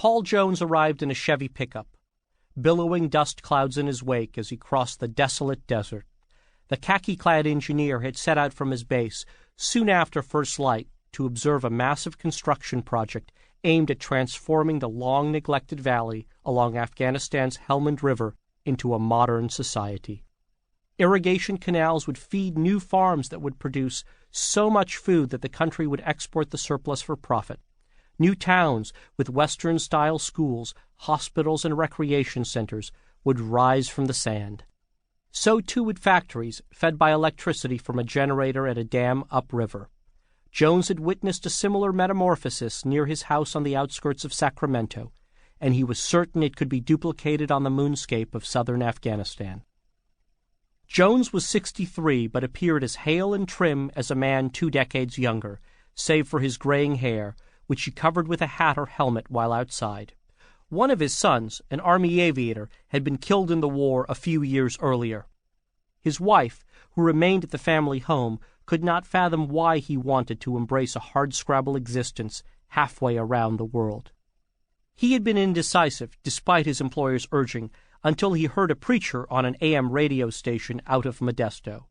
Paul Jones arrived in a Chevy pickup, billowing dust clouds in his wake as he crossed the desolate desert. The khaki-clad engineer had set out from his base soon after first light to observe a massive construction project aimed at transforming the long-neglected valley along Afghanistan's Helmand River into a modern society. Irrigation canals would feed new farms that would produce so much food that the country would export the surplus for profit. New towns with Western-style schools, hospitals, and recreation centers would rise from the sand. So too would factories fed by electricity from a generator at a dam upriver. Jones had witnessed a similar metamorphosis near his house on the outskirts of Sacramento, and he was certain it could be duplicated on the moonscape of southern Afghanistan. Jones was 63, but appeared as hale and trim as a man 2 decades younger, save for his graying hair, which he covered with a hat or helmet while outside. One of his sons, an Army aviator, had been killed in the war a few years earlier. His wife, who remained at the family home, could not fathom why he wanted to embrace a hardscrabble existence halfway around the world. He had been indecisive, despite his employer's urging, until he heard a preacher on an AM radio station out of Modesto.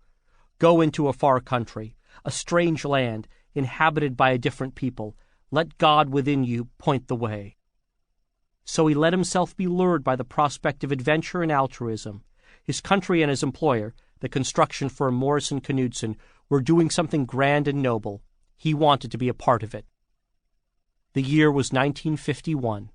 Go into a far country, a strange land, inhabited by a different people. Let God within you point the way. So he let himself be lured by the prospect of adventure and altruism. His country and his employer, the construction firm Morrison Knudsen, were doing something grand and noble. He wanted to be a part of it. The year was 1951.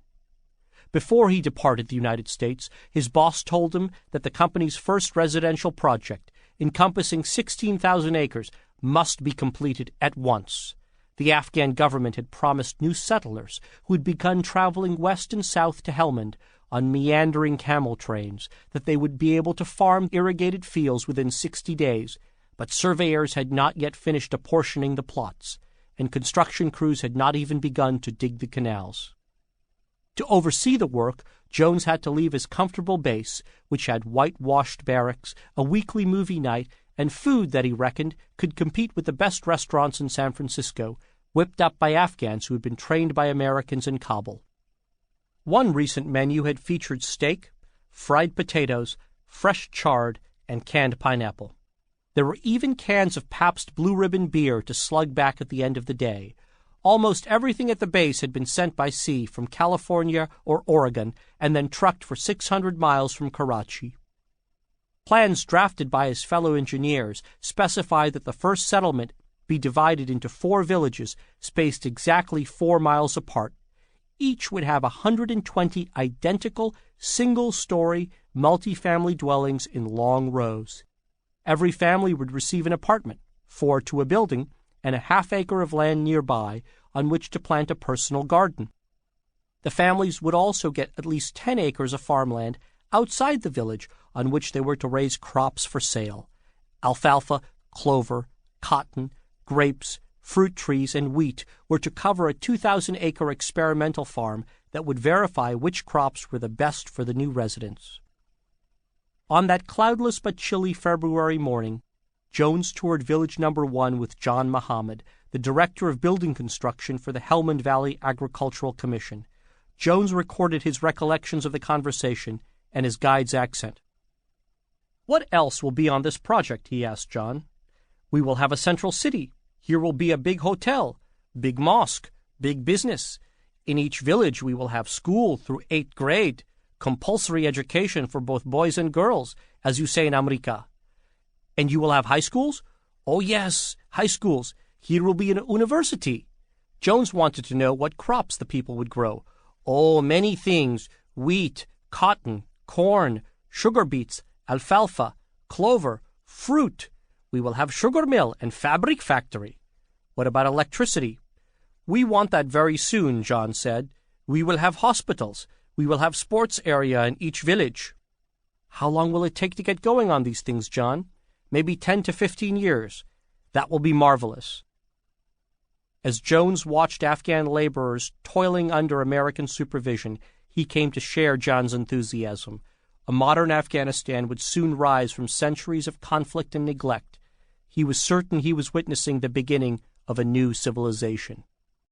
Before he departed the United States, his boss told him that the company's first residential project, encompassing 16,000 acres, must be completed at once. The Afghan government had promised new settlers who had begun traveling west and south to Helmand on meandering camel trains that they would be able to farm irrigated fields within 60 days, but surveyors had not yet finished apportioning the plots, and construction crews had not even begun to dig the canals. To oversee the work, Jones had to leave his comfortable base, which had whitewashed barracks, a weekly movie night, and food that he reckoned could compete with the best restaurants in San Francisco, whipped up by Afghans who had been trained by Americans in Kabul. One recent menu had featured steak, fried potatoes, fresh chard, and canned pineapple. There were even cans of Pabst Blue Ribbon beer to slug back at the end of the day. Almost everything at the base had been sent by sea from California or Oregon and then trucked for 600 miles from Karachi. Plans drafted by his fellow engineers specified that the first settlement be divided into 4 villages spaced exactly 4 miles apart. Each would have 120 identical, single-story, multi-family dwellings in long rows. Every family would receive an apartment, 4 to a building, and a half-acre of land nearby on which to plant a personal garden. The families would also get at least 10 acres of farmland outside the village on which they were to raise crops for sale: alfalfa, clover, cotton, grapes, fruit trees, and wheat were to cover a 2,000-acre experimental farm that would verify which crops were the best for the new residents. On that cloudless but chilly February morning, Jones toured Village No. 1 with John Muhammad, the director of building construction for the Helmand Valley Agricultural Commission. Jones recorded his recollections of the conversation and his guide's accent. "What else will be on this project?" he asked John. "We will have a central city. Here will be a big hotel, big mosque, big business. In each village we will have school through 8th grade, compulsory education for both boys and girls, as you say in America." "And you will have high schools?" "Oh, yes, high schools. Here will be an university." Jones wanted to know what crops the people would grow. "Oh, many things: wheat, cotton, corn, sugar beets, alfalfa, clover, fruit. We will have sugar mill and fabric factory." "What about electricity?" "We want that very soon," John said. "We will have hospitals. We will have sports area in each village." "How long will it take to get going on these things, John?" "Maybe 10 to 15 years. That will be marvelous." As Jones watched Afghan laborers toiling under American supervision, he came to share John's enthusiasm. A modern Afghanistan would soon rise from centuries of conflict and neglect. He was certain he was witnessing the beginning of a new civilization.